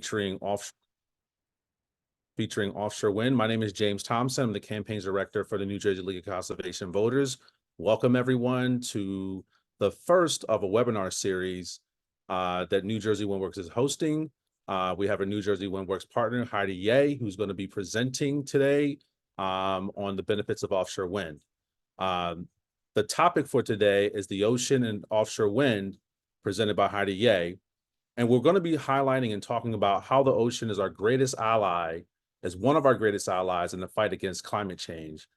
featuring offshore wind. My name is James Thompson. I'm the campaigns director for the New Jersey League of Conservation Voters. Welcome everyone to the first of a webinar series that New Jersey Windworks is hosting. We have a New Jersey Windworks partner, Heidi Yeh, who's going to be presenting today on the benefits of offshore wind. The topic for today is the ocean and offshore wind, presented by Heidi Yeh. And we're going to be highlighting and talking about how the ocean is our greatest ally, as one of our greatest allies in the fight against climate change.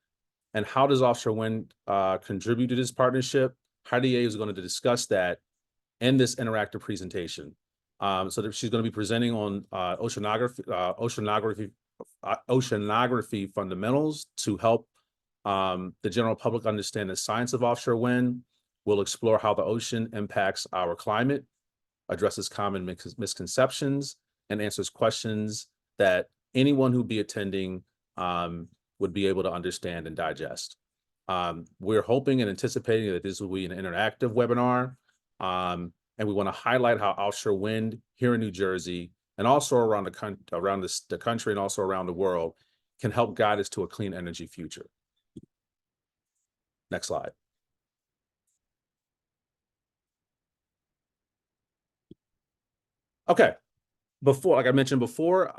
And how does offshore wind contribute to this partnership? Heidi Yeh is going to discuss that in this interactive presentation. So that she's going to be presenting on oceanography fundamentals to help the general public understand the science of offshore wind. We'll explore how the ocean impacts our climate, addresses common misconceptions, and answers questions that anyone who'd be attending would be able to understand and digest. We're hoping and anticipating that this will be an interactive webinar, and we want to highlight how offshore wind here in New Jersey and also around the country and also around the world can help guide us to a clean energy future. Next slide. Okay, like I mentioned before,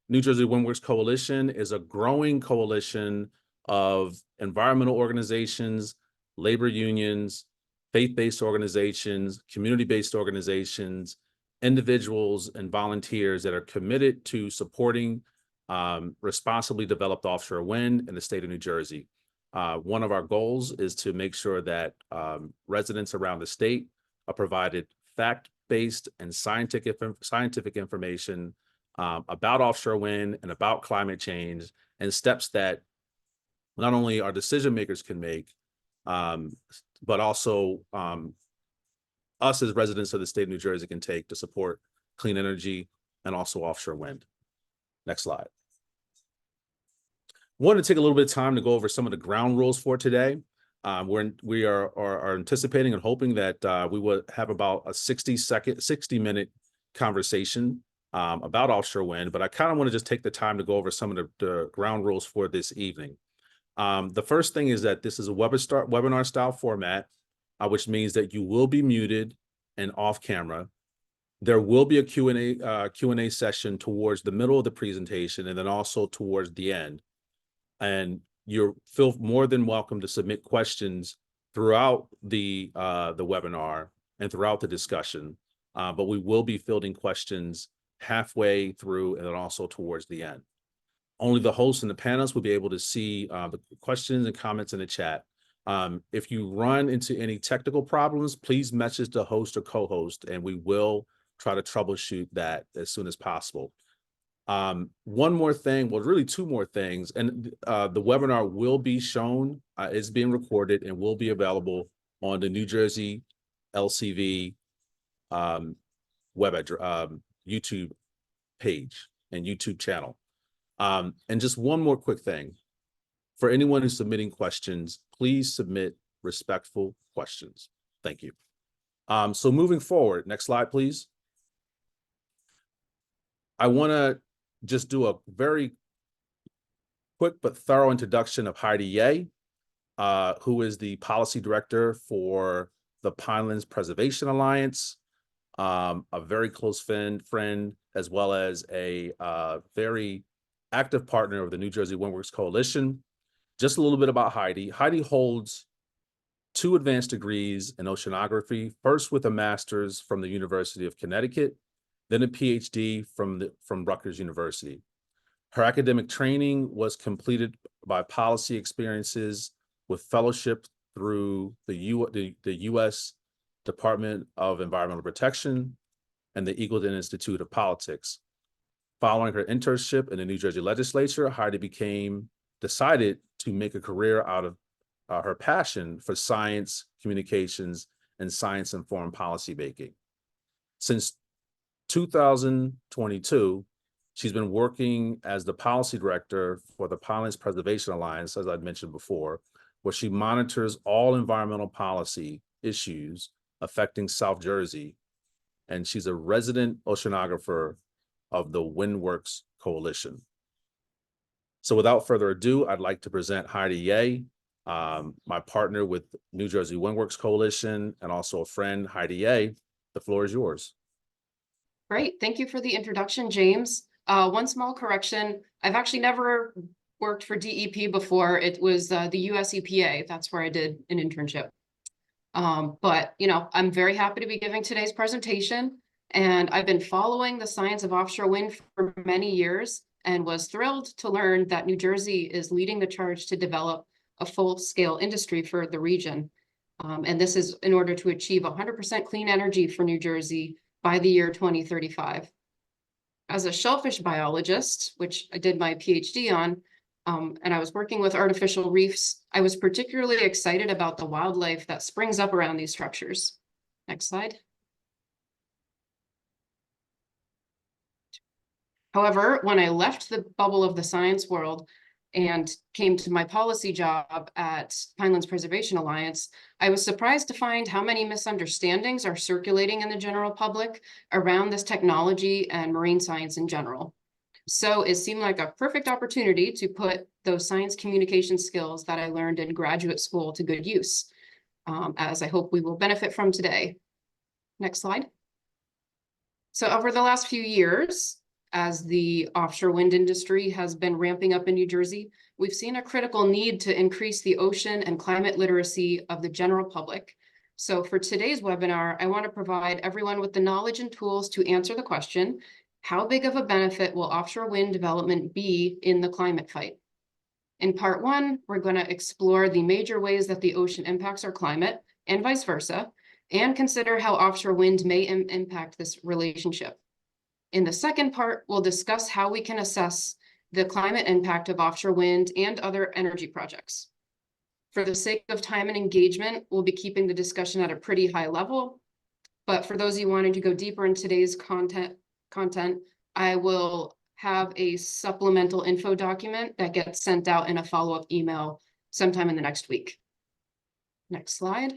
New Jersey Windworks Coalition is a growing coalition of environmental organizations, labor unions, faith-based organizations, community-based organizations, individuals and volunteers that are committed to supporting responsibly developed offshore wind in the state of New Jersey. One of our goals is to make sure that residents around the state are provided fact-based and scientific information about offshore wind and about climate change, and steps that not only our decision makers can make, but also us as residents of the state of New Jersey can take to support clean energy and also offshore wind. Next slide. Wanted to take a little bit of time to go over some of the ground rules for today. We are anticipating and hoping that we will have about a 60-minute conversation about offshore wind, but I kind of want to just take the time to go over some of the ground rules for this evening. The first thing is that this is a webinar style format, which means that you will be muted and off camera. There will be a Q&A session towards the middle of the presentation and then also towards the end. And you feel more than welcome to submit questions throughout the webinar and throughout the discussion, but we will be fielding questions halfway through and then also towards the end. Only the hosts and the panelists will be able to see the questions and comments in the chat. If you run into any technical problems, please message the host or co-host, and we will try to troubleshoot that as soon as possible. One more thing, well, really two more things, and the webinar will be shown, it's being recorded and will be available on the New Jersey LCV YouTube page and YouTube channel. And just one more quick thing. For anyone who's submitting questions, please submit respectful questions. Thank you. So moving forward, next slide, please. I want to just do a very quick but thorough introduction of Heidi Yeh, who is the policy director for the Pinelands Preservation Alliance, a very close friend, as well as a very active partner of the New Jersey Windworks Coalition. Just a little bit about Heidi. Heidi holds 2 advanced degrees in oceanography, first with a master's from the University of Connecticut, then a Ph.D. from Rutgers University. Her academic training was completed by policy experiences with fellowship through the U.S. Department of Environmental Protection and the Eagleton Institute of Politics. Following her internship in the New Jersey legislature, Heidi decided to make a career out of her passion for science, communications, and science-informed policy making. Since 2022, she's been working as the policy director for the Pinelands Preservation Alliance, as I'd mentioned before, where she monitors all environmental policy issues affecting South Jersey. And she's a resident oceanographer of the WindWorks Coalition. So without further ado, I'd like to present Heidi Yeh, my partner with New Jersey WindWorks Coalition and also a friend. Heidi Yeh, the floor is yours. Great, thank you for the introduction, James. One small correction, I've actually never worked for DEP before. It was the US EPA, that's where I did an internship. But I'm very happy to be giving today's presentation, and I've been following the science of offshore wind for many years and was thrilled to learn that New Jersey is leading the charge to develop a full-scale industry for the region. And this is in order to achieve 100% clean energy for New Jersey by the year 2035. As a shellfish biologist, which I did my PhD on, and I was working with artificial reefs, I was particularly excited about the wildlife that springs up around these structures. Next slide. However, when I left the bubble of the science world and came to my policy job at Pinelands Preservation Alliance, I was surprised to find how many misunderstandings are circulating in the general public around this technology and marine science in general. So it seemed like a perfect opportunity to put those science communication skills that I learned in graduate school to good use, as I hope we will benefit from today. Next slide. So over the last few years, as the offshore wind industry has been ramping up in New Jersey, we've seen a critical need to increase the ocean and climate literacy of the general public. So for today's webinar, I want to provide everyone with the knowledge and tools to answer the question, how big of a benefit will offshore wind development be in the climate fight? In part one, we're going to explore the major ways that the ocean impacts our climate and vice versa, and consider how offshore wind may impact this relationship. In the second part, we'll discuss how we can assess the climate impact of offshore wind and other energy projects. For the sake of time and engagement, we'll be keeping the discussion at a pretty high level. But for those of you wanting to go deeper in today's content, I will have a supplemental info document that gets sent out in a follow-up email sometime in the next week. Next slide.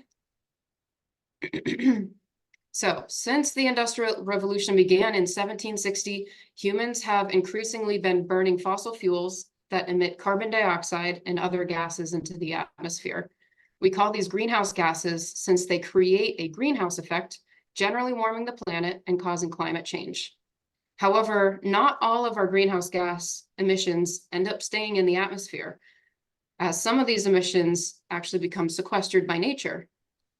So, since the Industrial Revolution began in 1760, humans have increasingly been burning fossil fuels that emit carbon dioxide and other gases into the atmosphere. We call these greenhouse gases since they create a greenhouse effect, generally warming the planet and causing climate change. However, not all of our greenhouse gas emissions end up staying in the atmosphere, as some of these emissions actually become sequestered by nature.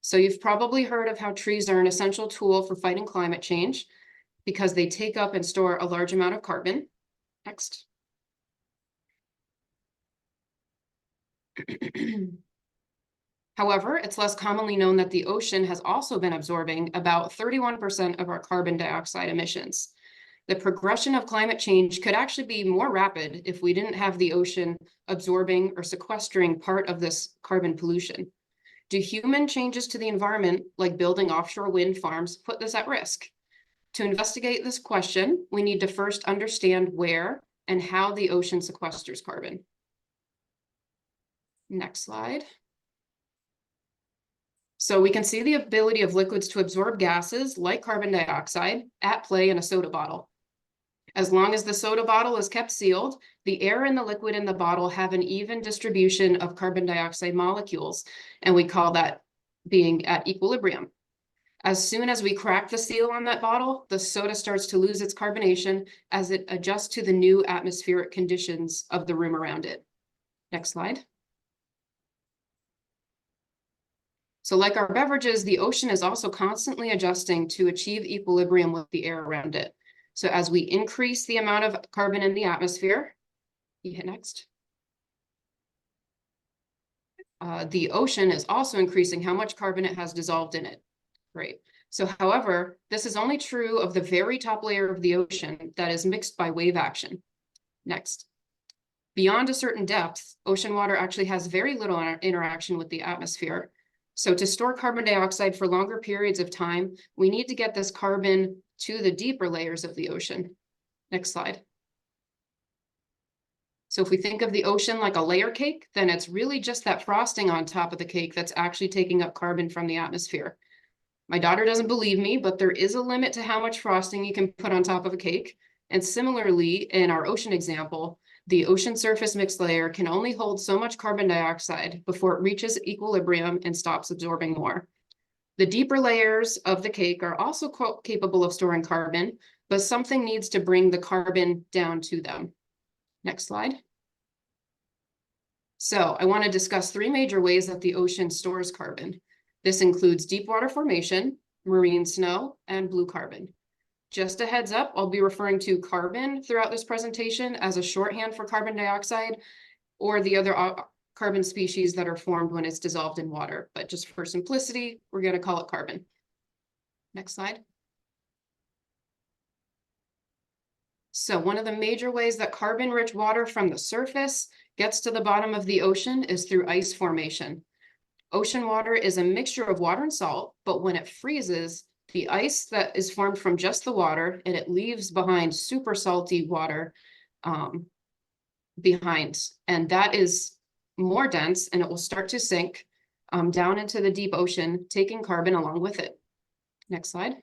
So you've probably heard of how trees are an essential tool for fighting climate change because they take up and store a large amount of carbon. Next. However, it's less commonly known that the ocean has also been absorbing about 31% of our carbon dioxide emissions. The progression of climate change could actually be more rapid if we didn't have the ocean absorbing or sequestering part of this carbon pollution. Do human changes to the environment, like building offshore wind farms, put this at risk? To investigate this question, we need to first understand where and how the ocean sequesters carbon. Next slide. So we can see the ability of liquids to absorb gases like carbon dioxide at play in a soda bottle. As long as the soda bottle is kept sealed, the air and the liquid in the bottle have an even distribution of carbon dioxide molecules, and we call that being at equilibrium. As soon as we crack the seal on that bottle, the soda starts to lose its carbonation as it adjusts to the new atmospheric conditions of the room around it. Next slide. So like our beverages, the ocean is also constantly adjusting to achieve equilibrium with the air around it. So as we increase the amount of carbon in the atmosphere, you hit next. The ocean is also increasing how much carbon it has dissolved in it. Great. So however, this is only true of the very top layer of the ocean that is mixed by wave action. Next. Beyond a certain depth, ocean water actually has very little interaction with the atmosphere. So to store carbon dioxide for longer periods of time, we need to get this carbon to the deeper layers of the ocean. Next slide. So if we think of the ocean like a layer cake, then it's really just that frosting on top of the cake that's actually taking up carbon from the atmosphere. My daughter doesn't believe me, but there is a limit to how much frosting you can put on top of a cake. And similarly, in our ocean example, the ocean surface mixed layer can only hold so much carbon dioxide before it reaches equilibrium and stops absorbing more. The deeper layers of the cake are also capable of storing carbon, but something needs to bring the carbon down to them. Next slide. So I want to discuss three major ways that the ocean stores carbon. This includes deep water formation, marine snow, and blue carbon. Just a heads up, I'll be referring to carbon throughout this presentation as a shorthand for carbon dioxide or the other carbon species that are formed when it's dissolved in water. But just for simplicity, we're going to call it carbon. Next slide. So one of the major ways that carbon-rich water from the surface gets to the bottom of the ocean is through ice formation. Ocean water is a mixture of water and salt, but when it freezes, the ice that is formed from just the water, and it leaves behind super salty water behind. And that is more dense, and it will start to sink down into the deep ocean, taking carbon along with it. Next slide.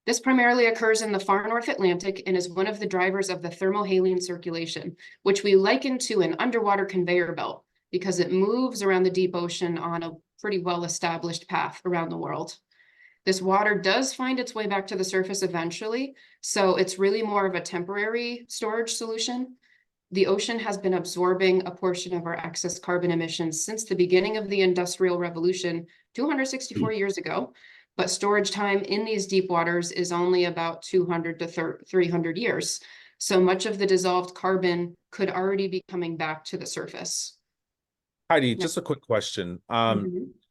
This primarily occurs in the far North Atlantic and is one of the drivers of the thermohaline circulation, which we liken to an underwater conveyor belt because it moves around the deep ocean on a pretty well-established path around the world. This water does find its way back to the surface eventually, so it's really more of a temporary storage solution. The ocean has been absorbing a portion of our excess carbon emissions since the beginning of the Industrial Revolution 264 years ago. But storage time in these deep waters is only about 200 to 300 years. So much of the dissolved carbon could already be coming back to the surface. Heidi, just a quick question.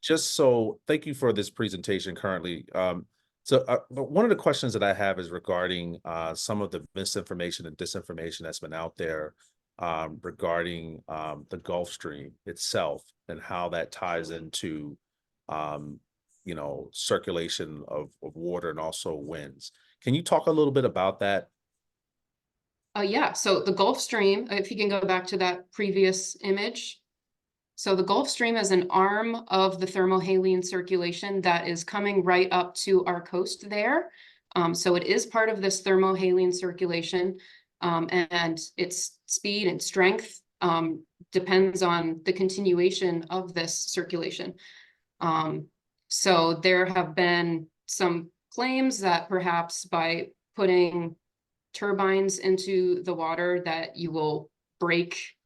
Just so, thank you for this presentation currently. One of the questions that I have is regarding some of the misinformation and disinformation that's been out there regarding the Gulf Stream itself and how that ties into circulation of water and also winds. Can you talk a little bit about that? Yeah, so the Gulf Stream, if you can go back to that previous image. So the Gulf Stream is an arm of the thermohaline circulation that is coming right up to our coast there. So it is part of this thermohaline circulation, and its speed and strength depends on the continuation of this circulation. So there have been some claims that perhaps by putting turbines into the water that you will break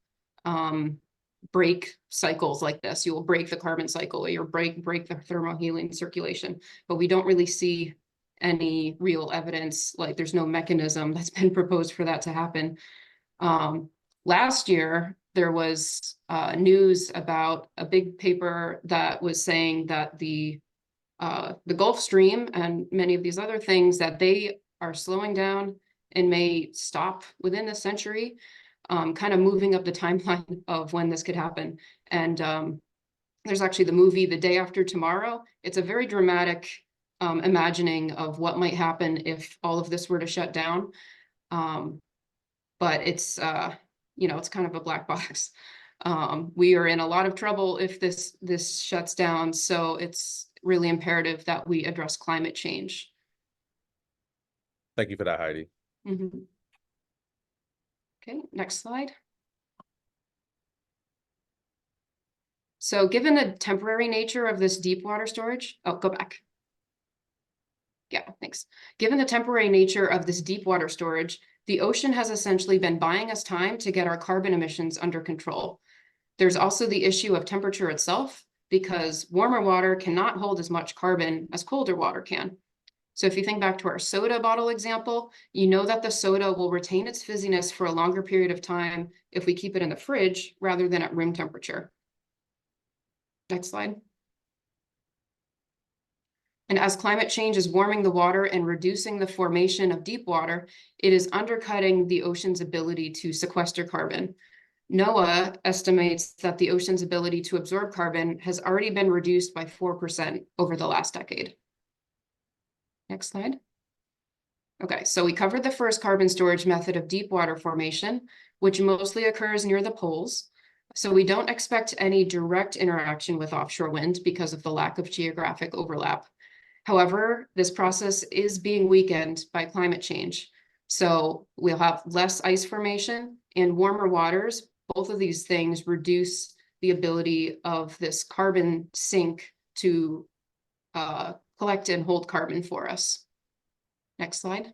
cycles like this. You will break the carbon cycle, or you'll break the thermohaline circulation. But we don't really see any real evidence, like there's no mechanism that's been proposed for that to happen. Last year, there was news about a big paper that was saying that the Gulf Stream and many of these other things, that they are slowing down and may stop within the century, kind of moving up the timeline of when this could happen. And there's actually the movie The Day After Tomorrow. It's a very dramatic imagining of what might happen if all of this were to shut down. But it's it's kind of a black box. We are in a lot of trouble if this shuts down. So it's really imperative that we address climate change. Thank you for that, Heidi. Okay, next slide. So given the temporary nature of this deep water storage, go back. Yeah, thanks. Given the temporary nature of this deep water storage, the ocean has essentially been buying us time to get our carbon emissions under control. There's also the issue of temperature itself, because warmer water cannot hold as much carbon as colder water can. So if you think back to our soda bottle example, you know that the soda will retain its fizziness for a longer period of time if we keep it in the fridge rather than at room temperature. Next slide. And as climate change is warming the water and reducing the formation of deep water, it is undercutting the ocean's ability to sequester carbon. NOAA estimates that the ocean's ability to absorb carbon has already been reduced by 4% over the last decade. Next slide. Okay, so we covered the first carbon storage method of deep water formation, which mostly occurs near the poles. So we don't expect any direct interaction with offshore wind because of the lack of geographic overlap. However, this process is being weakened by climate change. So we'll have less ice formation and warmer waters. Both of these things reduce the ability of this carbon sink to collect and hold carbon for us. Next slide.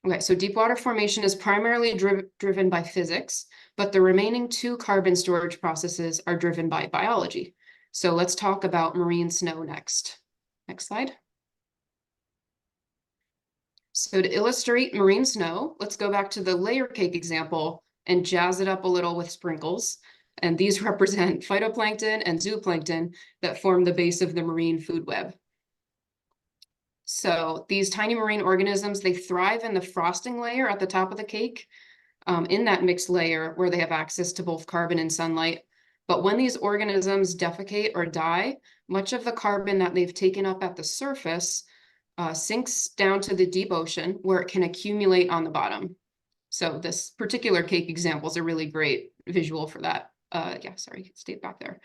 Okay, so deep water formation is primarily driven by physics, but the remaining two carbon storage processes are driven by biology. So let's talk about marine snow next. Next slide. So to illustrate marine snow, let's go back to the layer cake example and jazz it up a little with sprinkles. And these represent phytoplankton and zooplankton that form the base of the marine food web. So these tiny marine organisms, they thrive in the frosting layer at the top of the cake, in that mixed layer where they have access to both carbon and sunlight. But when these organisms defecate or die, much of the carbon that they've taken up at the surface sinks down to the deep ocean where it can accumulate on the bottom. So this particular cake example is a really great visual for that. Yeah, sorry, stay back there.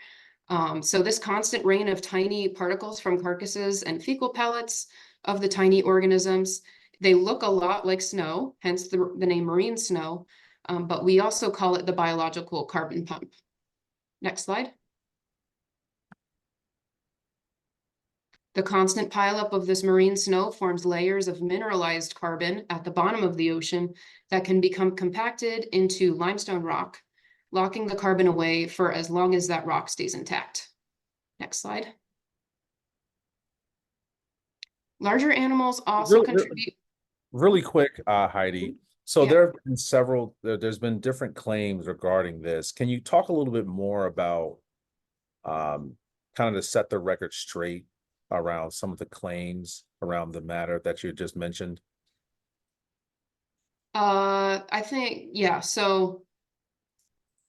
So this constant rain of tiny particles from carcasses and fecal pellets of the tiny organisms, they look a lot like snow, hence the name marine snow, but we also call it the biological carbon pump. Next slide. The constant pileup of this marine snow forms layers of mineralized carbon at the bottom of the ocean that can become compacted into limestone rock, locking the carbon away for as long as that rock stays intact. Next slide. Larger animals also contribute. Really quick, Heidi. So Yeah. there have been there's been different claims regarding this. Can you talk a little bit more about kind of to set the record straight around some of the claims around the matter that you just mentioned? I think, yeah, so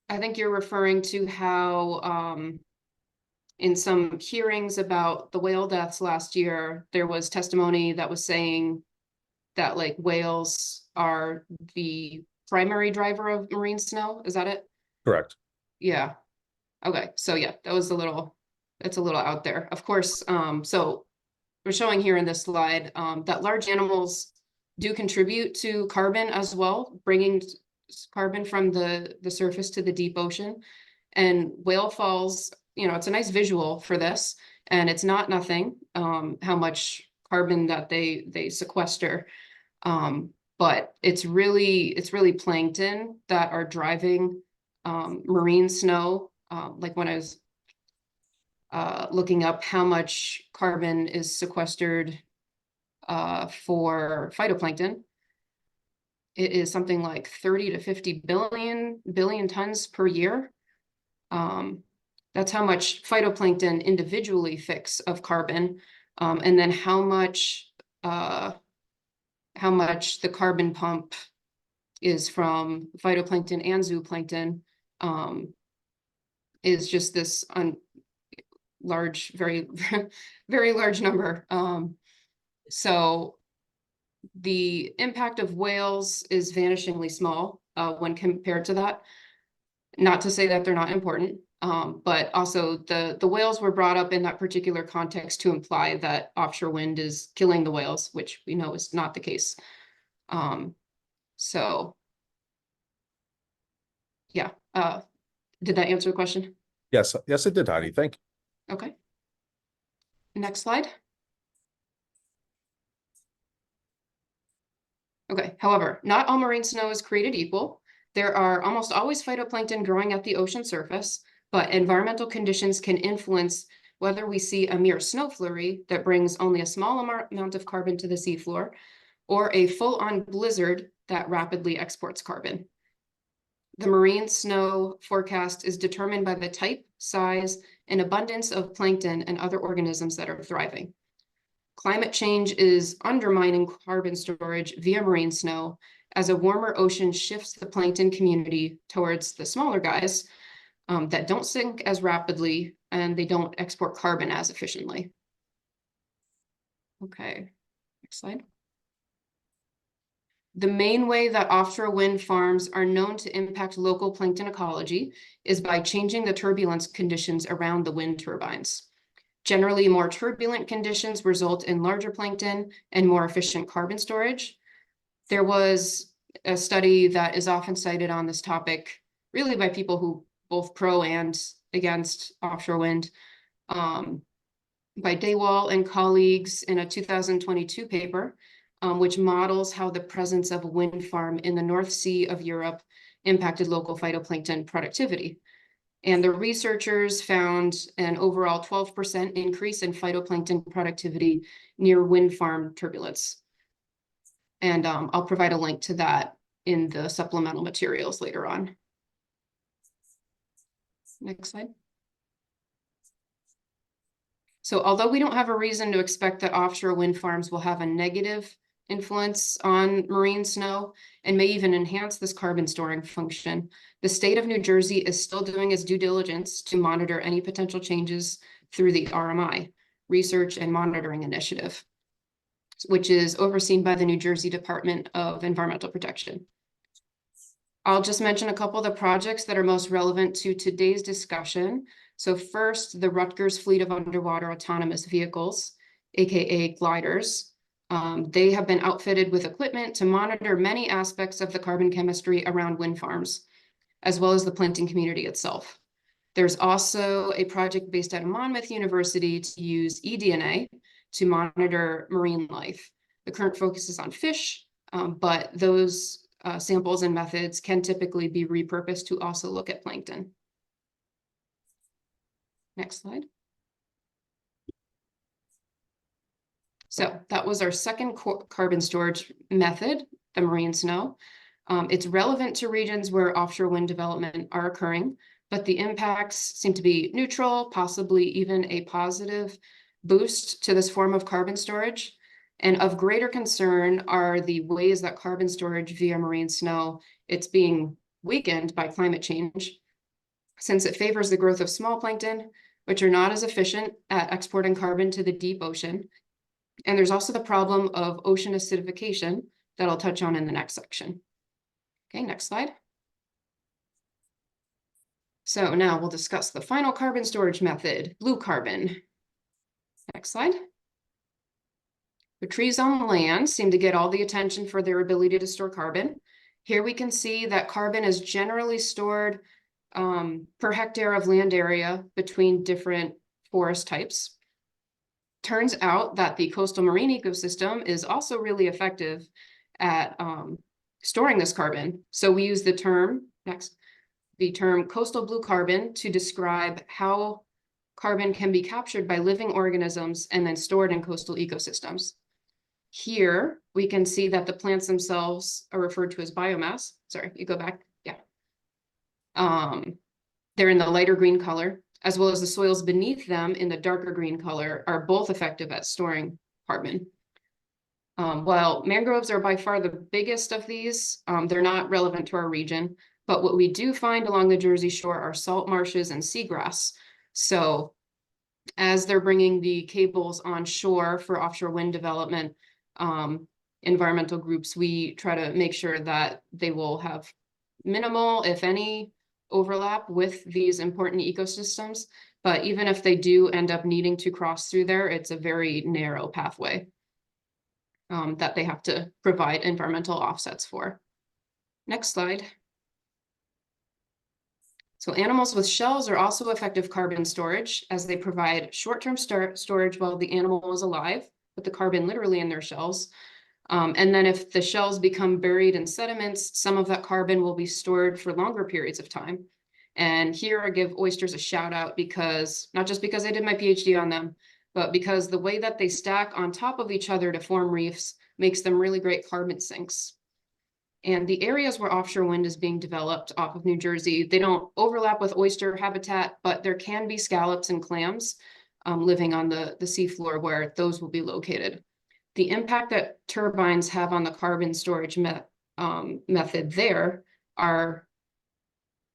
I think you're referring to how in some hearings about the whale deaths last year, there was testimony that was saying that like whales are the primary driver of marine snow. Is that it? Correct. Yeah. Okay. So yeah, it's a little out there. Of course, so we're showing here in this slide that large animals do contribute to carbon as well, bringing carbon from the surface to the deep ocean. And whale falls, it's a nice visual for this, and it's not nothing how much carbon that they sequester. But it's really plankton that are driving marine snow. Like when I was looking up how much carbon is sequestered for phytoplankton, it is something like 30 to 50 billion tons per year. That's how much phytoplankton individually fix of carbon, and then how much the carbon pump is from phytoplankton and zooplankton is just this large, very, very large number. So the impact of whales is vanishingly small when compared to that. Not to say that they're not important, but also the whales were brought up in that particular context to imply that offshore wind is killing the whales, which we know is not the case. So yeah, did that answer the question? Yes, yes, it did, Heidi. Thank you. Okay. Next slide. Okay, however, not all marine snow is created equal. There are almost always phytoplankton growing at the ocean surface, but environmental conditions can influence whether we see a mere snow flurry that brings only a small amount of carbon to the seafloor, or a full-on blizzard that rapidly exports carbon. The marine snow forecast is determined by the type, size, and abundance of plankton and other organisms that are thriving. Climate change is undermining carbon storage via marine snow as a warmer ocean shifts the plankton community towards the smaller guys that don't sink as rapidly and they don't export carbon as efficiently. Okay, next slide. The main way that offshore wind farms are known to impact local plankton ecology is by changing the turbulence conditions around the wind turbines. Generally, more turbulent conditions result in larger plankton and more efficient carbon storage. There was a study that is often cited on this topic, really by people who both pro and against offshore wind, by Daywall and colleagues in a 2022 paper, which models how the presence of a wind farm in the North Sea of Europe impacted local phytoplankton productivity. And the researchers found an overall 12% increase in phytoplankton productivity near wind farm turbulence. And I'll provide a link to that in the supplemental materials later on. Next slide. So although we don't have a reason to expect that offshore wind farms will have a negative influence on marine snow and may even enhance this carbon storing function, the state of New Jersey is still doing its due diligence to monitor any potential changes through the RMI, Research and Monitoring Initiative, which is overseen by the New Jersey Department of Environmental Protection. I'll just mention a couple of the projects that are most relevant to today's discussion. So first, the Rutgers fleet of underwater autonomous vehicles, aka gliders. They have been outfitted with equipment to monitor many aspects of the carbon chemistry around wind farms, as well as the planting community itself. There's also a project based out of Monmouth University to use eDNA to monitor marine life. The current focus is on fish, but those samples and methods can typically be repurposed to also look at plankton. Next slide. So that was our second carbon storage method, the marine snow. It's relevant to regions where offshore wind development are occurring, but the impacts seem to be neutral, possibly even a positive boost to this form of carbon storage. And of greater concern are the ways that carbon storage via marine snow, it's being weakened by climate change, since it favors the growth of small plankton, which are not as efficient at exporting carbon to the deep ocean. And there's also the problem of ocean acidification that I'll touch on in the next section. Okay, next slide. So now we'll discuss the final carbon storage method, blue carbon. Next slide. The trees on land seem to get all the attention for their ability to store carbon. Here we can see that carbon is generally stored per hectare of land area between different forest types. Turns out that the coastal marine ecosystem is also really effective at storing this carbon. So we use the term, the term coastal blue carbon to describe how carbon can be captured by living organisms and then stored in coastal ecosystems. Here, we can see that the plants themselves are referred to as biomass. Sorry, you go back, yeah. They're in the lighter green color, as well as the soils beneath them in the darker green color are both effective at storing carbon. While mangroves are by far the biggest of these, they're not relevant to our region, but what we do find along the Jersey Shore are salt marshes and seagrass. So as they're bringing the cables on shore for offshore wind development, environmental groups, we try to make sure that they will have minimal, if any, overlap with these important ecosystems. But even if they do end up needing to cross through there, it's a very narrow pathway that they have to provide environmental offsets for. Next slide. So animals with shells are also effective carbon storage, as they provide short-term storage while the animal is alive, with the carbon literally in their shells. And then if the shells become buried in sediments, some of that carbon will be stored for longer periods of time. And here I give oysters a shout out because, not just because I did my PhD on them, but because the way that they stack on top of each other to form reefs makes them really great carbon sinks. And the areas where offshore wind is being developed off of New Jersey, they don't overlap with oyster habitat, but there can be scallops and clams living on the seafloor where those will be located. The impact that turbines have on the carbon storage method there are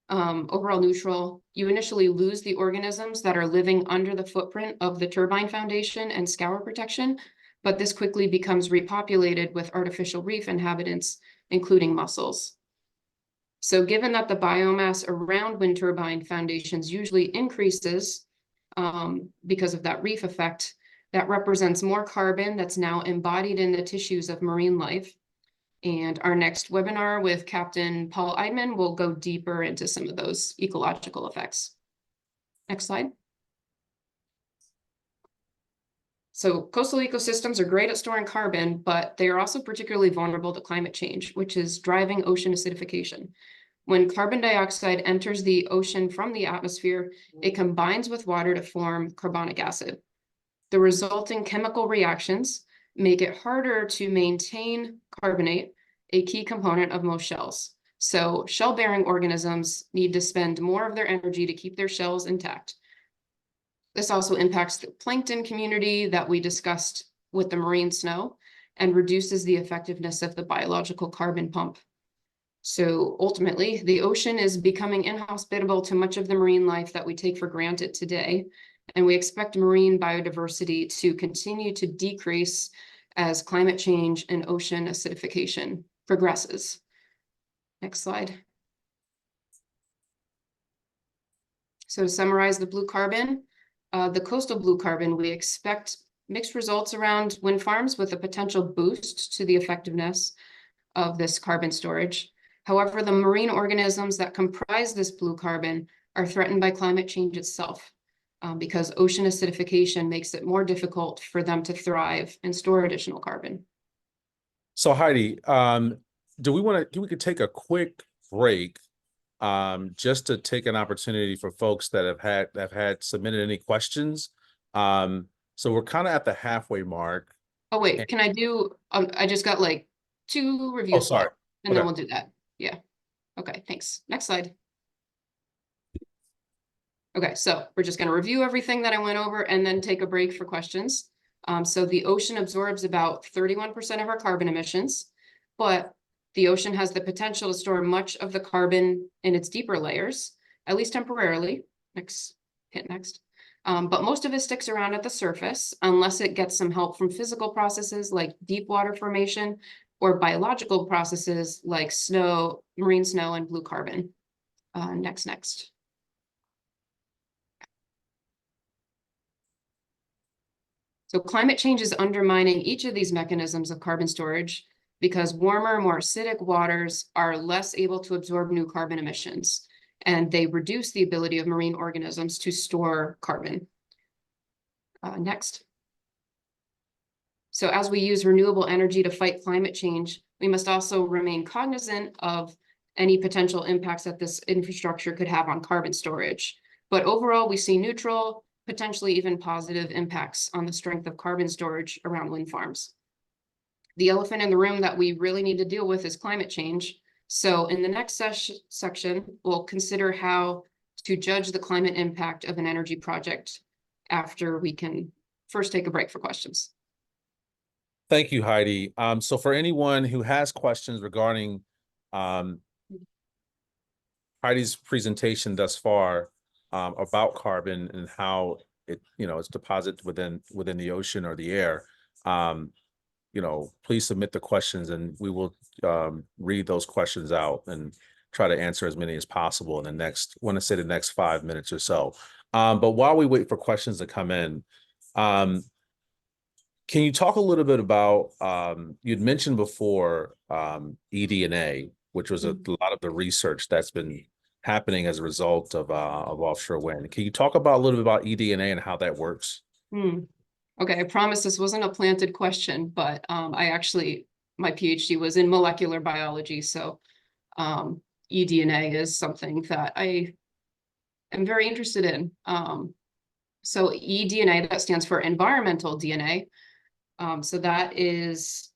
overall neutral. You initially lose the organisms that are living under the footprint of the turbine foundation and scour protection, but this quickly becomes repopulated with artificial reef inhabitants, including mussels. So given that the biomass around wind turbine foundations usually increases because of that reef effect, that represents more carbon that's now embodied in the tissues of marine life. And our next webinar with Captain Paul Eidman will go deeper into some of those ecological effects. Next slide. So coastal ecosystems are great at storing carbon, but they are also particularly vulnerable to climate change, which is driving ocean acidification. When carbon dioxide enters the ocean from the atmosphere, it combines with water to form carbonic acid. The resulting chemical reactions make it harder to maintain carbonate, a key component of most shells. So shell-bearing organisms need to spend more of their energy to keep their shells intact. This also impacts the plankton community that we discussed with the marine snow and reduces the effectiveness of the biological carbon pump. So ultimately, the ocean is becoming inhospitable to much of the marine life that we take for granted today, and we expect marine biodiversity to continue to decrease as climate change and ocean acidification progresses. Next slide. So to summarize the blue carbon, the coastal blue carbon, we expect mixed results around wind farms with a potential boost to the effectiveness of this carbon storage. However, the marine organisms that comprise this blue carbon are threatened by climate change itself, because ocean acidification makes it more difficult for them to thrive and store additional carbon. So Heidi, we could take a quick break just to take an opportunity for folks that have had submitted any questions. So we're kind of at the halfway mark. Oh wait, can I do? I just got like 2 reviews. Oh, sorry. left, and then we'll do that. Yeah. Okay. Thanks. Next slide. Okay, so we're just going to review everything that I went over and then take a break for questions. So the ocean absorbs about 31% of our carbon emissions, but the ocean has the potential to store much of the carbon in its deeper layers, at least temporarily. Hit next. But most of it sticks around at the surface unless it gets some help from physical processes like deep water formation or biological processes like snow, marine snow, and blue carbon. Next. So climate change is undermining each of these mechanisms of carbon storage because warmer, more acidic waters are less able to absorb new carbon emissions, and they reduce the ability of marine organisms to store carbon. Next. So as we use renewable energy to fight climate change, we must also remain cognizant of any potential impacts that this infrastructure could have on carbon storage. But overall, we see neutral, potentially even positive impacts on the strength of carbon storage around wind farms. The elephant in the room that we really need to deal with is climate change. So in the next section, we'll consider how to judge the climate impact of an energy project after we can first take a break for questions. Thank you, Heidi. So for anyone who has questions regarding Heidi's presentation thus far, about carbon and how it's deposited within the ocean or the air, please submit the questions and we will read those questions out and try to answer as many as possible in the next 5 minutes or so. But while we wait for questions to come in, can you talk a little bit about, you'd mentioned before eDNA, which was a lot of the research that's been happening as a result of offshore wind. Can you talk about a little bit about eDNA and how that works? Okay, I promise this wasn't a planted question, but my PhD was in molecular biology, so eDNA is something that I am very interested in. So eDNA, that stands for environmental DNA. So that is,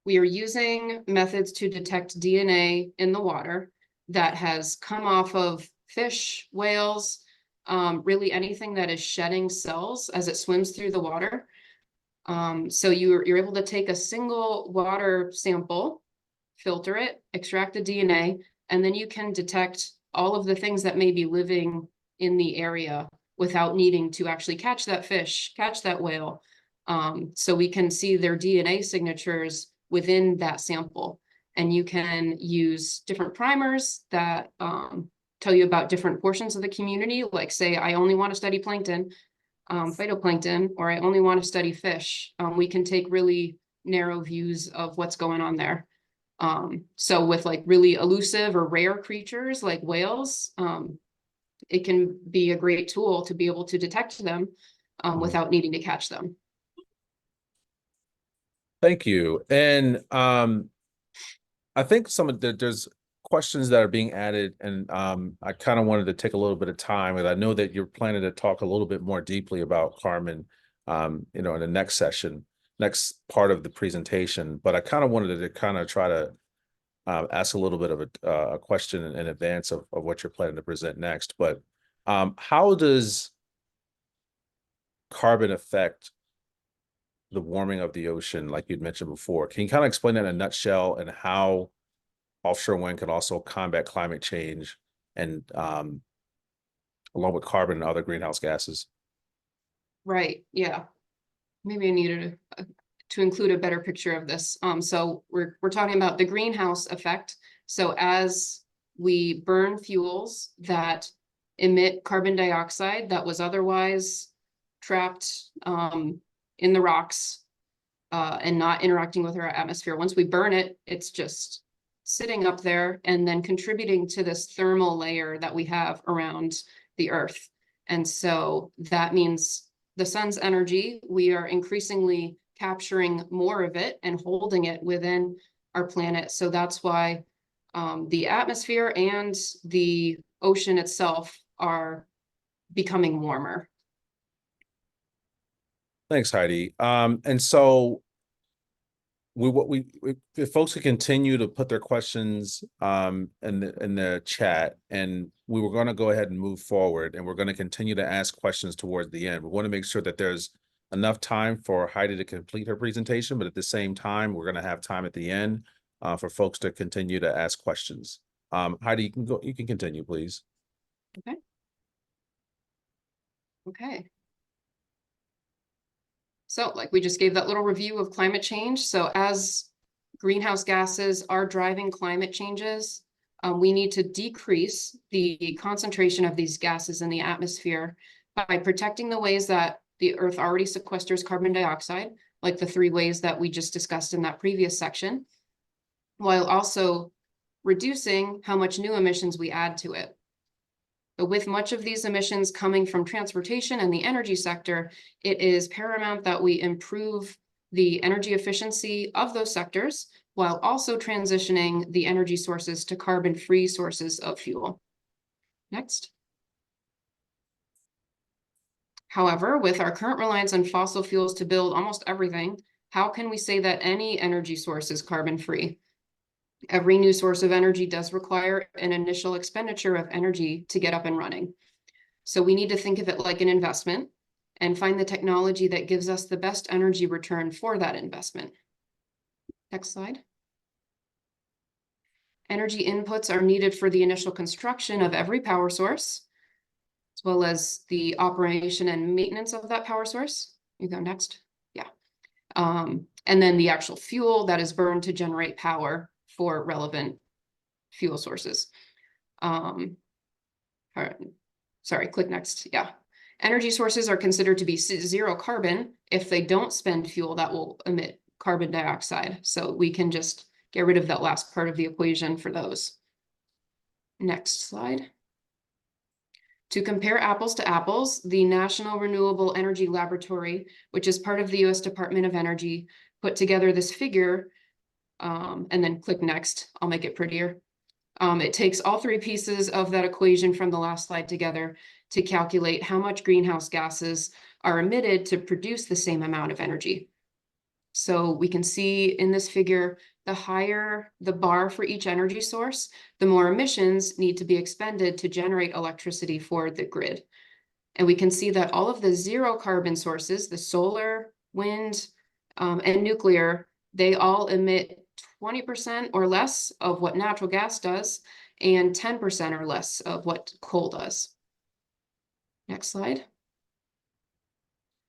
we are using methods to detect DNA in the water that has come off of fish, whales, really anything that is shedding cells as it swims through the water. So you're able to take a single water sample, filter it, extract the DNA, and then you can detect all of the things that may be living in the area without needing to actually catch that fish, catch that whale, So we can see their DNA signatures within that sample. And you can use different primers that tell you about different portions of the community, like say, I only want to study plankton, phytoplankton, or I only want to study fish. We can take really narrow views of what's going on there. So with like really elusive or rare creatures like whales, it can be a great tool to be able to detect them without needing to catch them. Thank you. And I think there's questions that are being added, and I kind of wanted to take a little bit of time, and I know that you're planning to talk a little bit more deeply about carbon, in the next part of the presentation. But I kind of wanted to kind of try to ask a little bit of a question in advance of what you're planning to present next. But how does carbon affect the warming of the ocean, like you'd mentioned before? Can you kind of explain that in a nutshell, and how offshore wind can also combat climate change and along with carbon and other greenhouse gases? Right, yeah. Maybe I needed to include a better picture of this. So we're talking about the greenhouse effect. So as we burn fuels that emit carbon dioxide that was otherwise trapped in the rocks and not interacting with our atmosphere, once we burn it, it's just sitting up there and then contributing to this thermal layer that we have around the Earth. And so that means the sun's energy, we are increasingly capturing more of it and holding it within our planet. So that's why the atmosphere and the ocean itself are becoming warmer. Thanks, Heidi. And so if folks could continue to put their questions in the chat, and we were going to go ahead and move forward, and we're going to continue to ask questions towards the end. We want to make sure that there's enough time for Heidi to complete her presentation, but at the same time, we're going to have time at the end for folks to continue to ask questions. Heidi, you can continue, please. Okay. Okay. So like we just gave that little review of climate change. So as greenhouse gases are driving climate changes, we need to decrease the concentration of these gases in the atmosphere by protecting the ways that the Earth already sequesters carbon dioxide, like the 3 ways that we just discussed in that previous section, while also reducing how much new emissions we add to it. But with much of these emissions coming from transportation and the energy sector, it is paramount that we improve the energy efficiency of those sectors while also transitioning the energy sources to carbon-free sources of fuel. Next. However, with our current reliance on fossil fuels to build almost everything, how can we say that any energy source is carbon-free? Every new source of energy does require an initial expenditure of energy to get up and running. So we need to think of it like an investment and find the technology that gives us the best energy return for that investment. Next slide. Energy inputs are needed for the initial construction of every power source, as well as the operation and maintenance of that power source. You go next. Yeah. And then the actual fuel that is burned to generate power for relevant fuel sources. Sorry, click next. Yeah. Energy sources are considered to be zero carbon if they don't spend fuel that will emit carbon dioxide. So we can just get rid of that last part of the equation for those. Next slide. To compare apples to apples, the National Renewable Energy Laboratory, which is part of the US Department of Energy, put together this figure, and then click next. I'll make it prettier. It takes all 3 pieces of that equation from the last slide together to calculate how much greenhouse gases are emitted to produce the same amount of energy. So we can see in this figure, the higher the bar for each energy source, the more emissions need to be expended to generate electricity for the grid. And we can see that all of the zero carbon sources, the solar, wind, and nuclear, they all emit 20% or less of what natural gas does and 10% or less of what coal does. Next slide.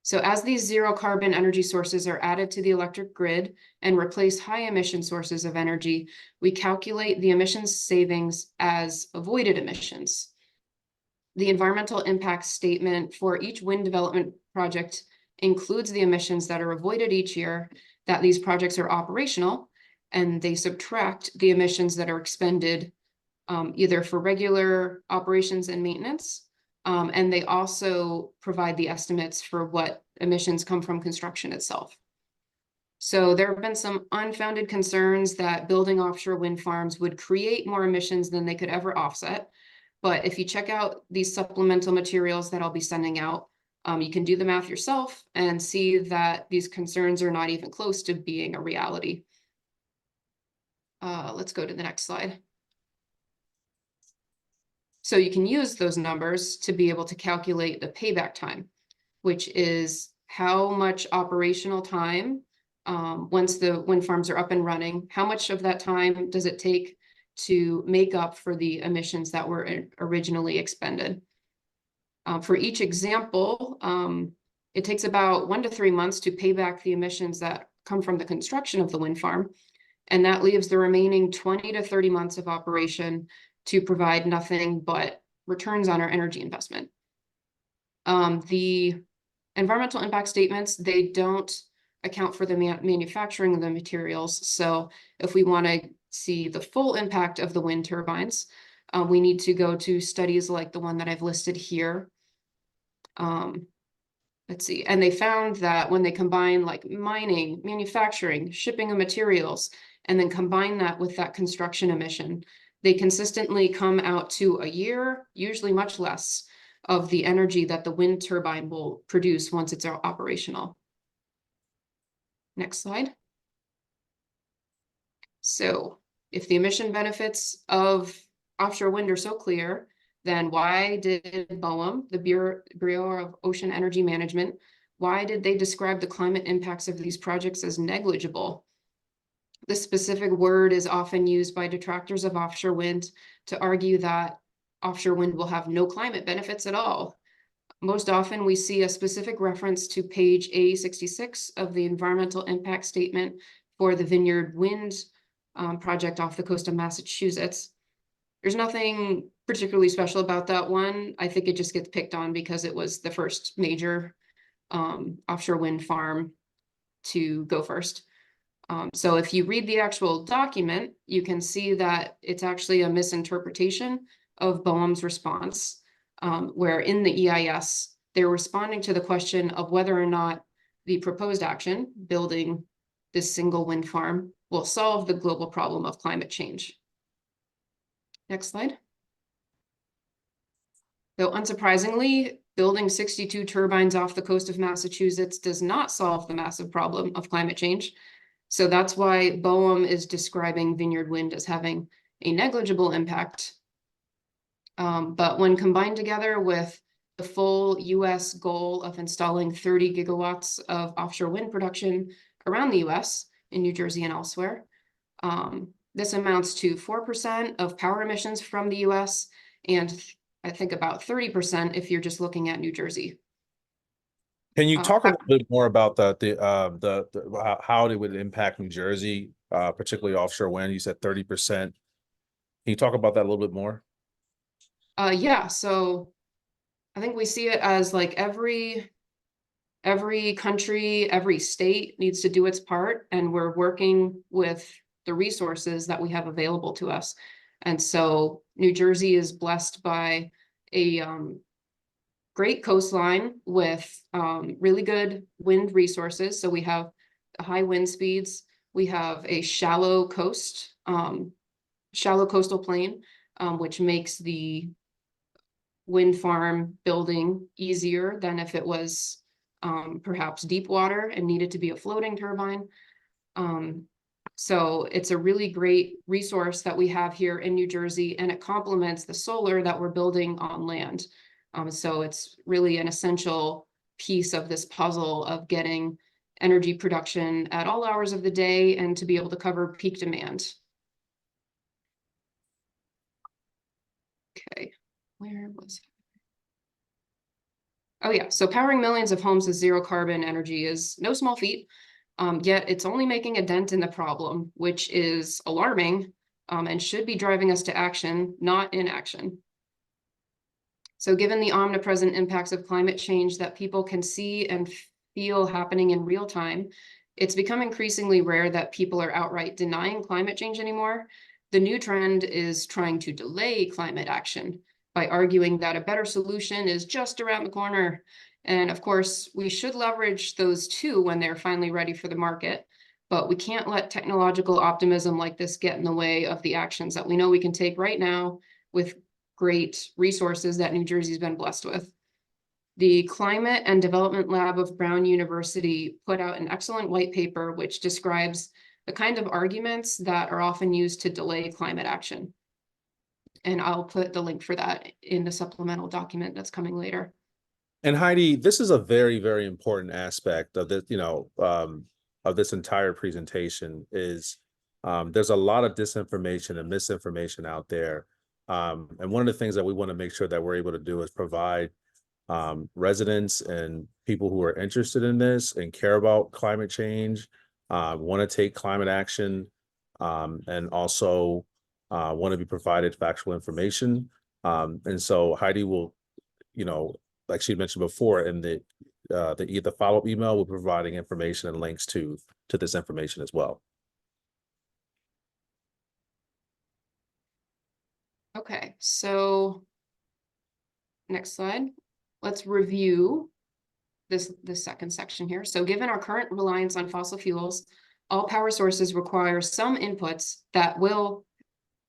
So as these zero carbon energy sources are added to the electric grid and replace high emission sources of energy, we calculate the emissions savings as avoided emissions. The environmental impact statement for each wind development project includes the emissions that are avoided each year that these projects are operational, and they subtract the emissions that are expended either for regular operations and maintenance, and they also provide the estimates for what emissions come from construction itself. So there have been some unfounded concerns that building offshore wind farms would create more emissions than they could ever offset. But if you check out these supplemental materials that I'll be sending out, you can do the math yourself and see that these concerns are not even close to being a reality. Let's go to the next slide. So you can use those numbers to be able to calculate the payback time, which is how much operational time, once the wind farms are up and running, how much of that time does it take to make up for the emissions that were originally expended. For each example, it takes about 1 to 3 months to pay back the emissions that come from the construction of the wind farm, and that leaves the remaining 20 to 30 months of operation to provide nothing but returns on our energy investment. The environmental impact statements, they don't account for the manufacturing of the materials. So if we want to see the full impact of the wind turbines, we need to go to studies like the one that I've listed here. Let's see, and they found that when they combine like mining, manufacturing, shipping of materials, and then combine that with that construction emission, they consistently come out to a year, usually much less, of the energy that the wind turbine will produce once it's operational. Next slide. So if the emission benefits of offshore wind are so clear, then why did BOEM, the Bureau of Ocean Energy Management, why did they describe the climate impacts of these projects as negligible? This specific word is often used by detractors of offshore wind to argue that offshore wind will have no climate benefits at all. Most often we see a specific reference to page A66 of the environmental impact statement for the Vineyard Wind project off the coast of Massachusetts. There's nothing particularly special about that one. I think it just gets picked on because it was the first major offshore wind farm to go first. So if you read the actual document, you can see that it's actually a misinterpretation of BOEM's response, where in the EIS, they're responding to the question of whether or not the proposed action, building this single wind farm, will solve the global problem of climate change. Next slide. Though unsurprisingly, building 62 turbines off the coast of Massachusetts does not solve the massive problem of climate change. So that's why BOEM is describing Vineyard Wind as having a negligible impact. But when combined together with the full US goal of installing 30 gigawatts of offshore wind production around the US, in New Jersey and elsewhere, this amounts to 4% of power emissions from the US, and I think about 30% if you're just looking at New Jersey. Can you talk a little bit more about how it would impact New Jersey, particularly offshore wind? You said 30%. Can you talk about that a little bit more? Yeah, so I think we see it as like every country, every state needs to do its part, and we're working with the resources that we have available to us. And so New Jersey is blessed by a great coastline with really good wind resources. So we have high wind speeds. We have a shallow coastal plain, which makes the wind farm building easier than if it was perhaps deep water and needed to be a floating turbine. So it's a really great resource that we have here in New Jersey, and it complements the solar that we're building on land. So it's really an essential piece of this puzzle of getting energy production at all hours of the day and to be able to cover peak demand. Okay, where was Oh yeah, so powering millions of homes with zero carbon energy is no small feat. Yet it's only making a dent in the problem, which is alarming, and should be driving us to action, not inaction. So given the omnipresent impacts of climate change that people can see and feel happening in real time, it's become increasingly rare that people are outright denying climate change anymore. The new trend is trying to delay climate action by arguing that a better solution is just around the corner. And of course, we should leverage those too when they're finally ready for the market. But we can't let technological optimism like this get in the way of the actions that we know we can take right now with great resources that New Jersey's been blessed with. The Climate and Development Lab of Brown University put out an excellent white paper which describes the kind of arguments that are often used to delay climate action. And I'll put the link for that in the supplemental document that's coming later. And Heidi, this is a very, very important aspect of this, of this entire presentation is there's a lot of disinformation and misinformation out there. And one of the things that we want to make sure that we're able to do is provide residents and people who are interested in this and care about climate change, want to take climate action, and also want to be provided factual information. And so Heidi will, like she mentioned before, in the follow-up email, we're providing information and links to this information as well. Okay, so next slide. Let's review this second section here. So given our current reliance on fossil fuels, all power sources require some inputs that will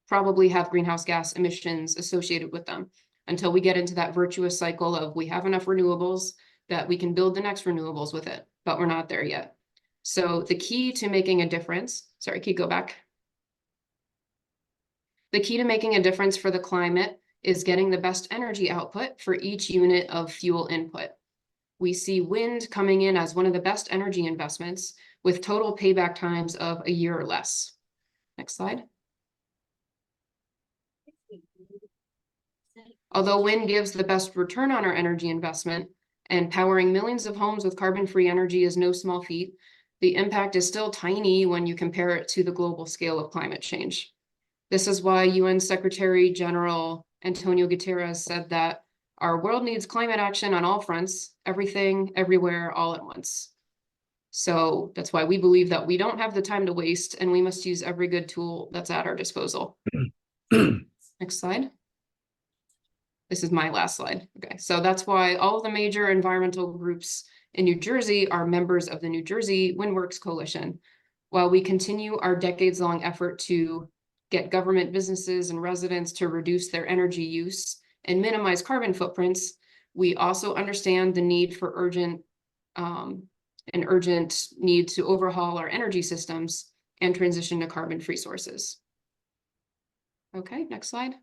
probably have greenhouse gas emissions associated with them until we get into that virtuous cycle of we have enough renewables that we can build the next renewables with it, but we're not there yet. So the key to making a difference, sorry, can you go back? The key to making a difference for the climate is getting the best energy output for each unit of fuel input. We see wind coming in as one of the best energy investments with total payback times of a year or less. Next slide. Although wind gives the best return on our energy investment and powering millions of homes with carbon-free energy is no small feat, the impact is still tiny when you compare it to the global scale of climate change. This is why UN Secretary General Antonio Guterres said that our world needs climate action on all fronts, everything, everywhere, all at once. So that's why we believe that we don't have the time to waste and we must use every good tool that's at our disposal. Next slide. This is my last slide. Okay, so that's why all of the major environmental groups in New Jersey are members of the New Jersey Windworks Coalition. While we continue our decades-long effort to get government, businesses, and residents to reduce their energy use and minimize carbon footprints, we also understand the need for urgent need to overhaul our energy systems and transition to carbon-free sources. Okay, next slide.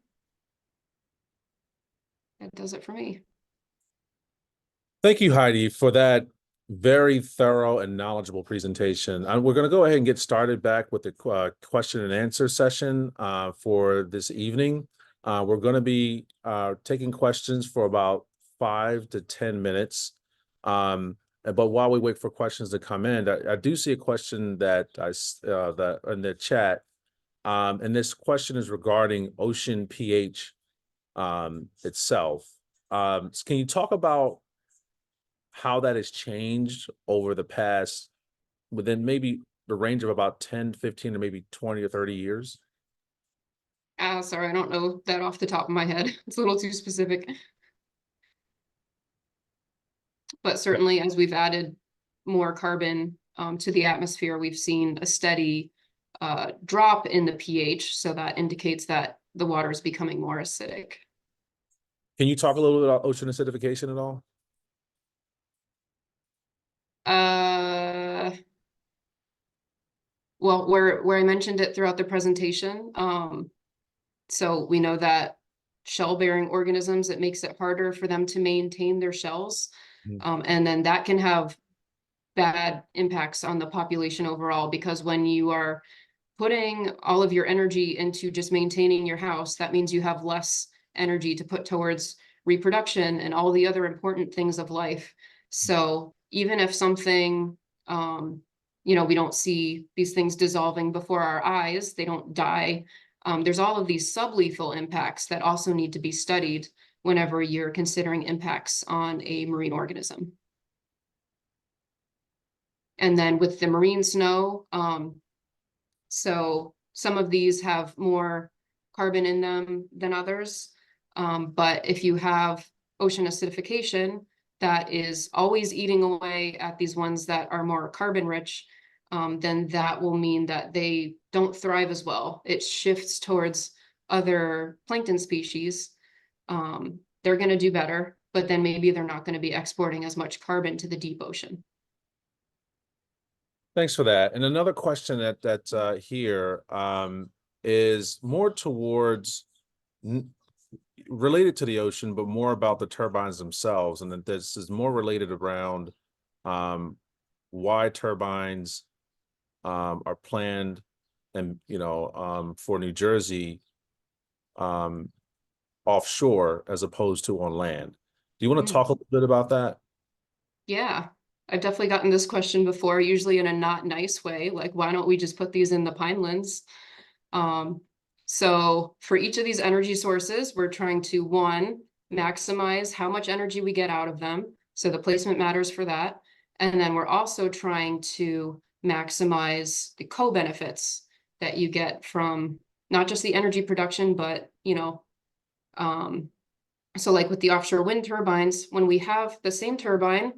That does it for me. Thank you, Heidi, for that very thorough and knowledgeable presentation. We're going to go ahead and get started back with the question and answer session for this evening. We're going to be taking questions for about 5 to 10 minutes. But while we wait for questions to come in, I do see a question that that in the chat, and this question is regarding ocean pH itself. Can you talk about how that has changed over the past, within maybe the range of about 10, 15, or maybe 20 or 30 years? Sorry, I don't know that off the top of my head. It's a little too specific. But certainly as we've added more carbon to the atmosphere, we've seen a steady drop in the pH. So that indicates that the water is becoming more acidic. Can you talk a little bit about ocean acidification at all? Well, where I mentioned it throughout the presentation, so we know that shell-bearing organisms, it makes it harder for them to maintain their shells. And then that can have bad impacts on the population overall, because when you are putting all of your energy into just maintaining your house, that means you have less energy to put towards reproduction and all the other important things of life. So even if something, we don't see these things dissolving before our eyes, they don't die. There's all of these sublethal impacts that also need to be studied whenever you're considering impacts on a marine organism. And then with the marine snow, so some of these have more carbon in them than others. But if you have ocean acidification that is always eating away at these ones that are more carbon rich, then that will mean that they don't thrive as well. It shifts towards other plankton species. They're going to do better, but then maybe they're not going to be exporting as much carbon to the deep ocean. Thanks for that. And another question that's here is more towards related to the ocean, but more about the turbines themselves. And that this is more related around why turbines are planned and, for New Jersey offshore as opposed to on land. Do you want to talk a little bit about that? Yeah, I've definitely gotten this question before, usually in a not nice way, like, why don't we just put these in the pinelands? So for each of these energy sources, we're trying to, one, maximize how much energy we get out of them. So the placement matters for that. And then we're also trying to maximize the co-benefits that you get from not just the energy production, but, so like with the offshore wind turbines, when we have the same turbine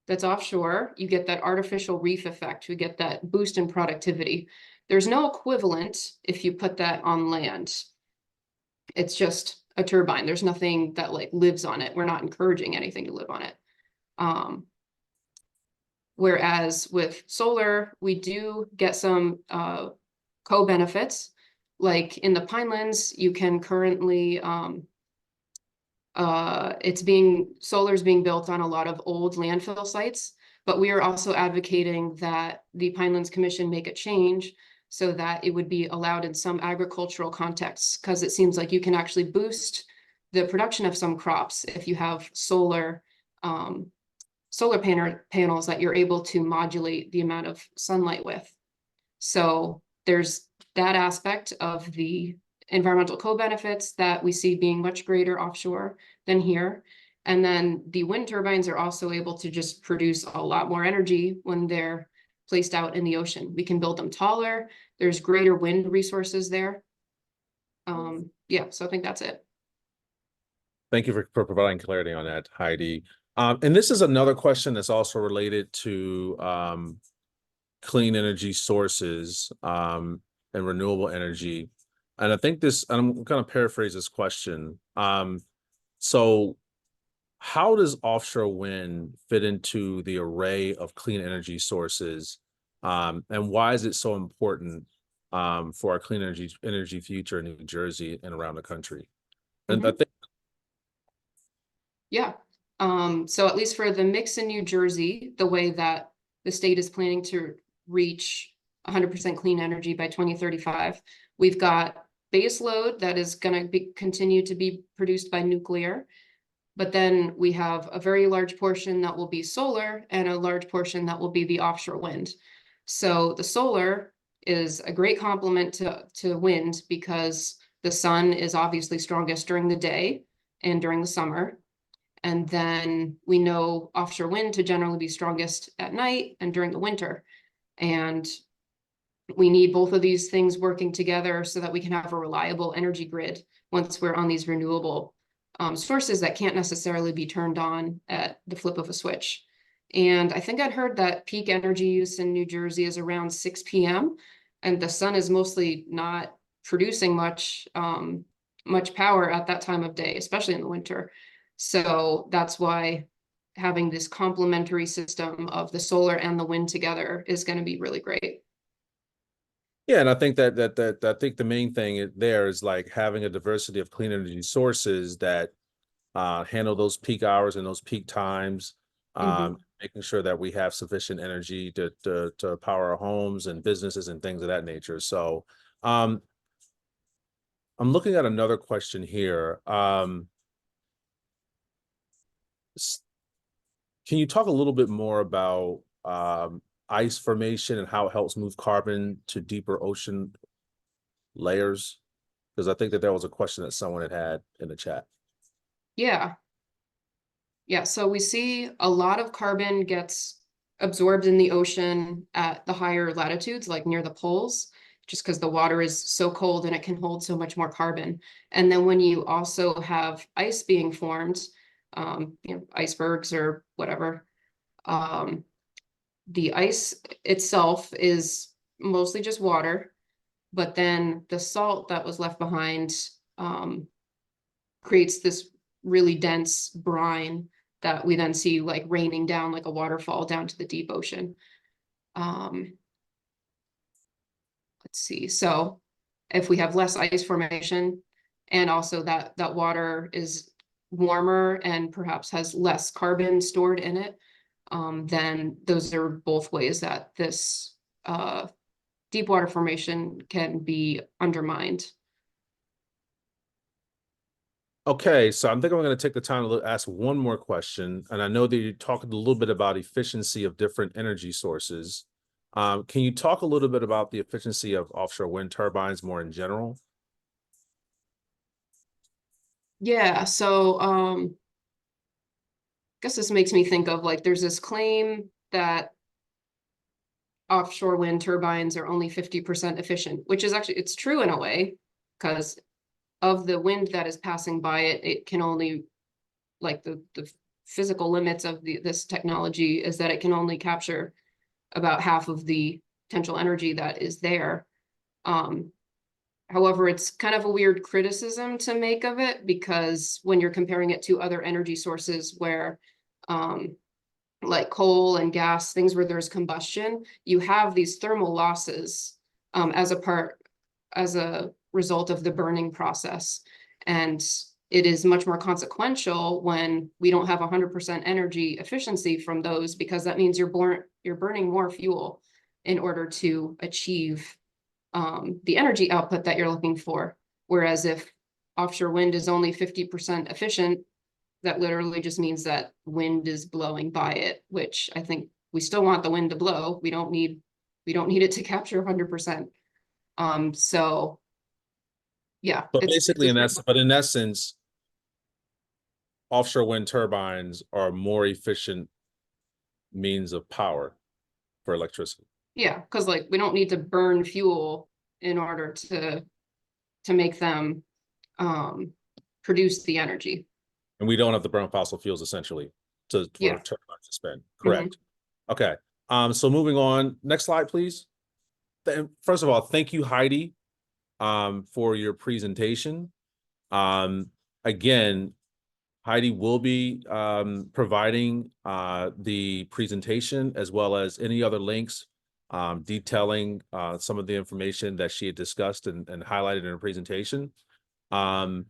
that's offshore, you get that artificial reef effect. You get that boost in productivity. There's no equivalent if you put that on land. It's just a turbine. There's nothing that like lives on it. We're not encouraging anything to live on it. Whereas with solar, we do get some co-benefits. Like in the pinelands, you can currently solar's being built on a lot of old landfill sites, but we are also advocating that the Pinelands Commission make a change so that it would be allowed in some agricultural contexts, because it seems like you can actually boost the production of some crops if you have solar panels that you're able to modulate the amount of sunlight with. So there's that aspect of the environmental co-benefits that we see being much greater offshore than here. And then the wind turbines are also able to just produce a lot more energy when they're placed out in the ocean. We can build them taller. There's greater wind resources there. Yeah, so I think that's it. Thank you for providing clarity on that, Heidi. And this is another question that's also related to clean energy sources and renewable energy. And I think I'm going to paraphrase this question. So how does offshore wind fit into the array of clean energy sources? And why is it so important for our clean energy future in New Jersey and around the country? And I think yeah. So at least for the mix in New Jersey, the way that the state is planning to reach 100% clean energy by 2035, we've got base load that is going to continue to be produced by nuclear. But then we have a very large portion that will be solar and a large portion that will be the offshore wind. So the solar is a great complement to wind because the sun is obviously strongest during the day and during the summer. And then we know offshore wind to generally be strongest at night and during the winter. And we need both of these things working together so that we can have a reliable energy grid once we're on these renewable sources that can't necessarily be turned on at the flip of a switch. And I think I'd heard that peak energy use in New Jersey is around 6 p.m. and the sun is mostly not producing much power at that time of day, especially in the winter. So that's why having this complementary system of the solar and the wind together is going to be really great. Yeah, and I think that I think the main thing there is like having a diversity of clean energy sources that handle those peak hours and those peak times, making sure that we have sufficient energy to power our homes and businesses and things of that nature. So I'm looking at another question here. S- Can you talk a little bit more about ice formation and how it helps move carbon to deeper ocean layers? Because I think that there was a question that someone had in the chat. Yeah. Yeah, so we see a lot of carbon gets absorbed in the ocean at the higher latitudes, like near the poles, just because the water is so cold and it can hold so much more carbon. And then when you also have ice being formed, icebergs or whatever, um, the ice itself is mostly just water, but then the salt that was left behind um, creates this really dense brine that we then see like raining down like a waterfall down to the deep ocean. Um, let's see. So if we have less ice formation and also that water is warmer and perhaps has less carbon stored in it, then those are both ways that this deep water formation can be undermined. Okay, so I think I'm going to take the time to ask one more question. And I know that you talked a little bit about efficiency of different energy sources. Can you talk a little bit about the efficiency of offshore wind turbines more in general? Yeah, so guess this makes me think of like there's this claim that offshore wind turbines are only 50% efficient, which is actually it's true in a way, because of the wind that is passing by it, it can only like the physical limits of this technology is that it can only capture about half of the potential energy that is there. Um, However, it's kind of a weird criticism to make of it because when you're comparing it to other energy sources where um, like coal and gas, things where there's combustion, you have these thermal losses as a result of the burning process. And it is much more consequential when we don't have 100% energy efficiency from those, because that means you're burning more fuel in order to achieve the energy output that you're looking for. Whereas if offshore wind is only 50% efficient, that literally just means that wind is blowing by it, which I think we still want the wind to blow. We don't need it to capture 100%. So yeah, But it's basically, a in essence, offshore wind turbines are more efficient means of power for electricity. yeah, because like we don't need to burn fuel in order to make them um produce the energy. And we don't have to burn fossil fuels essentially for Yeah. turbines to spin. Mhm. Correct. Okay. So moving on. Next slide, please. First of all, thank you, Heidi, for your presentation. Um, Again, Heidi will be providing the presentation as well as any other links detailing some of the information that she had discussed and highlighted in her presentation. Um,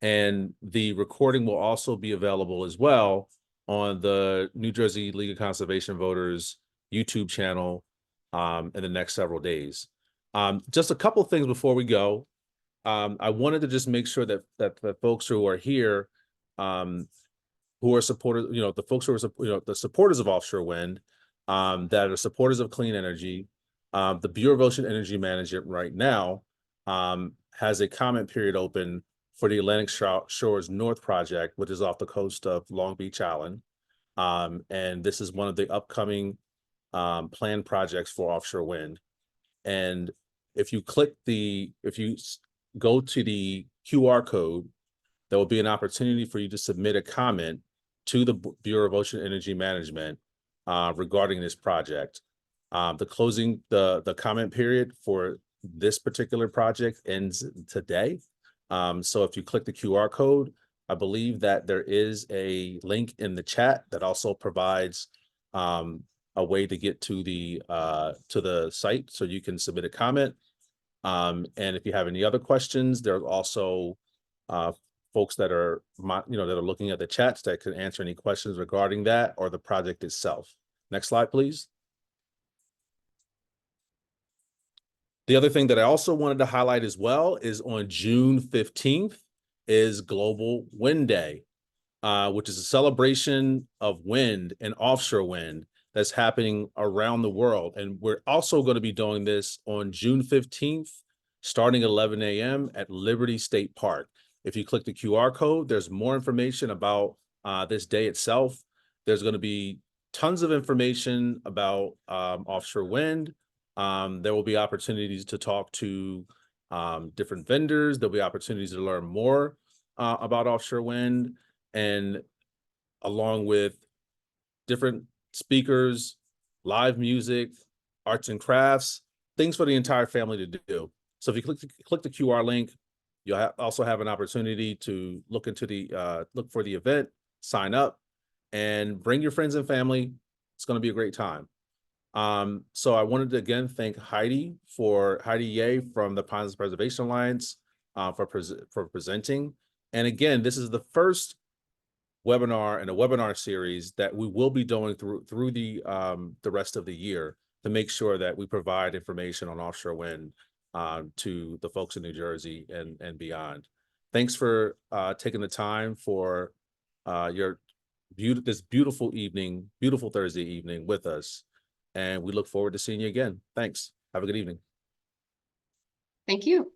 and the recording will also be available as well on the New Jersey League of Conservation Voters YouTube channel in the next several days. Just a couple things before we go. I wanted to just make sure that the folks who are here, who are supporters, the folks who are, the supporters of offshore wind, that are supporters of clean energy, the Bureau of Ocean Energy Management right now has a comment period open for the Atlantic Shores North project, which is off the coast of Long Beach Island. And this is one of the upcoming planned projects for offshore wind. And if you go to the QR code, there will be an opportunity for you to submit a comment to the Bureau of Ocean Energy Management regarding this project. The comment period for this particular project ends today. So if you click the QR code, I believe that there is a link in the chat that also provides a way to get to the site so you can submit a comment. And if you have any other questions, there's also folks that are looking at the chats that can answer any questions regarding that or the project itself. Next slide, please. The other thing that I also wanted to highlight as well is on June 15th is Global Wind Day. which is a celebration of wind and offshore wind that's happening around the world. And we're also going to be doing this on June 15th, starting at 11 a.m. at Liberty State Park. If you click the QR code, there's more information about this day itself. There's going to be tons of information about offshore wind. There will be opportunities to talk to different vendors. There'll be opportunities to learn more about offshore wind, and along with different speakers, live music, arts and crafts, things for the entire family to do. So if you click the QR link, you'll also have an opportunity to look into the look for the event, sign up, and bring your friends and family. It's going to be a great time. So I wanted to again thank Heidi Yeh from the Pinelands Preservation Alliance for presenting. And again, this is the first webinar and a webinar series that we will be doing through the rest of the year to make sure that we provide information on offshore wind to the folks in New Jersey and beyond. Thanks for taking the time for this beautiful evening, beautiful Thursday evening with us. And we look forward to seeing you again. Thanks. Have a good evening. Thank you.